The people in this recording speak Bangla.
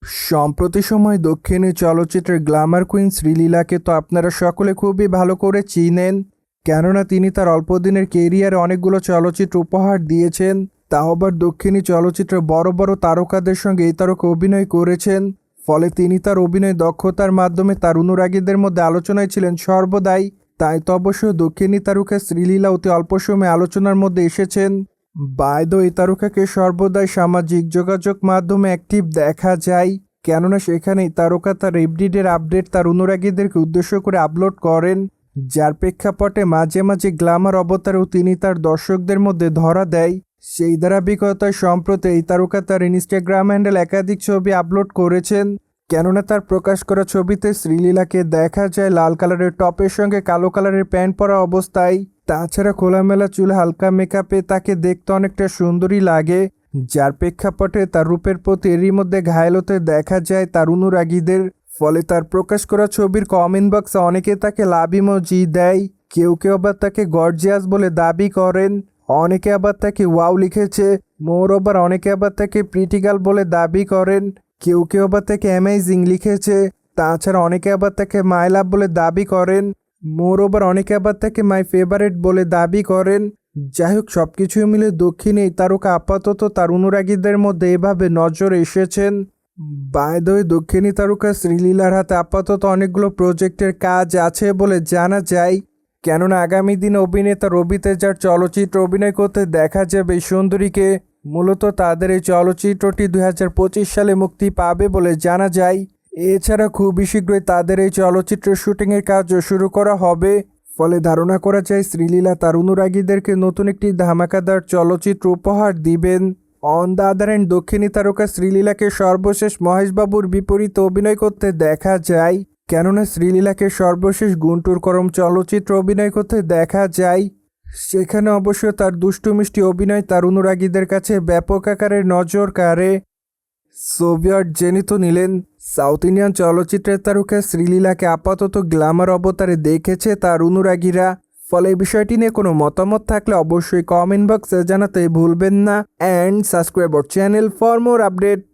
সম্প্রতি সময় দক্ষিণী চলচ্চিত্রের গ্ল্যামার কুইন শ্রীলীলাকে তো আপনারা সকলে খুবই ভালো করে চিনেন, কেননা তিনি তার অল্প দিনের কেরিয়ারে অনেকগুলো চলচ্চিত্র উপহার দিয়েছেন। তাও আবার দক্ষিণী চলচ্চিত্রের বড় বড় তারকাদের সঙ্গে এই তারকা অভিনয় করেছেন। ফলে তিনি তার অভিনয় দক্ষতার মাধ্যমে তার অনুরাগীদের মধ্যে আলোচনায় ছিলেন সর্বদাই। তাই তো অবশ্য দক্ষিণী তারকা শ্রীলীলা অতি অল্প সময়ে আলোচনার মধ্যে এসেছেন। বায়দ এই তারকাকে সর্বদাই সামাজিক যোগাযোগ মাধ্যমে অ্যাক্টিভ দেখা যায়, কেননা সেখানেই তারকা তার এভরিডের আপডেট তার অনুরাগীদেরকে উদ্দেশ্য করে আপলোড করেন, যার প্রেক্ষাপটে মাঝে মাঝে গ্ল্যামার অবতারেও তিনি তার দর্শকদের মধ্যে ধরা দেয়। সেই ধারাবাহিকতায় সম্প্রতি এই তারকা তার ইনস্টাগ্রাম হ্যান্ডেল একাধিক ছবি আপলোড করেছেন, কেননা তার প্রকাশ করা ছবিতে শ্রীলীলাকে দেখা যায় লাল কালারের টপের সঙ্গে কালো কালারের প্যান্ট পরা অবস্থায়। তাছাড়া খোলামেলা চুল হালকা মেকআপে তাকে দেখতে অনেকটা সুন্দরী লাগে, যার প্রেক্ষাপটে তার রূপের প্রতি এরই মধ্যে ঘায়েল হতে দেখা যায় তার অনুরাগীদের। ফলে তার প্রকাশ করা ছবির কমেন্ট বক্সে অনেকে তাকে লাভ ইমোজি দেয়, কেউ কেউ আবার তাকে গর্জিয়াস বলে দাবি করেন, অনেকে আবার তাকে ওয়াও লিখেছে, মোর ওভার অনেকে আবার তাকে প্রিটিগাল বলে দাবি করেন, কেউ কেউ আবার তাকে অ্যামেজিং লিখেছে। তাছাড়া অনেকে আবার তাকে মাই লাভ বলে দাবি করেন, মোর ওভার অনেকে আবার তাকে মাই ফেভারিট বলে দাবি করেন। যাই হোক, সবকিছু মিলে দক্ষিণে এই তারকা আপাতত তার অনুরাগীদের মধ্যে এভাবে নজরে এসেছেন। বাই দ্য ওয়ে, দক্ষিণী তারকা শ্রীলীলার হাতে আপাতত অনেকগুলো প্রজেক্টের কাজ আছে বলে জানা যায়, কেননা আগামী দিনে অভিনেতা রবি তেজার চলচ্চিত্র অভিনয় করতে দেখা যাবে এই সুন্দরীকে। মূলত তাদের এই চলচ্চিত্রটি 2025 সালে মুক্তি পাবে বলে জানা যায়। এছাড়া খুবই শীঘ্রই তাদের এই চলচ্চিত্রের শুটিংয়ের কাজও শুরু করা হবে। ফলে ধারণা করা যায় শ্রীলীলা তার অনুরাগীদেরকে নতুন একটি ধামাকাদার চলচ্চিত্র উপহার দিবেন। অন দ্য আদার হ্যান্ড, দক্ষিণী তারকা শ্রীলীলাকে সর্বশেষ মহেশবাবুর বিপরীতে অভিনয় করতে দেখা যায়, কেননা শ্রীলীলাকে সর্বশেষ গুন্টুর করম চলচ্চিত্র অভিনয় করতে দেখা যায়। সেখানে অবশ্য তার দুষ্টু মিষ্টি অভিনয় তার অনুরাগীদের কাছে ব্যাপক আকারে নজর কাড়ে। সোভিয়েট জেনে তো নিলেন, সাউথ ইন্ডিয়ান চলচ্চিত্রের তারকা শ্রীলীলাকে আপাতত গ্ল্যামার অবতারে দেখেছে তার অনুরাগীরা। ফলে এই বিষয়টি নিয়ে কোনো মতামত থাকলে অবশ্যই কমেন্ট বক্সে জানাতে ভুলবেন না। And subscribe our channel for more update.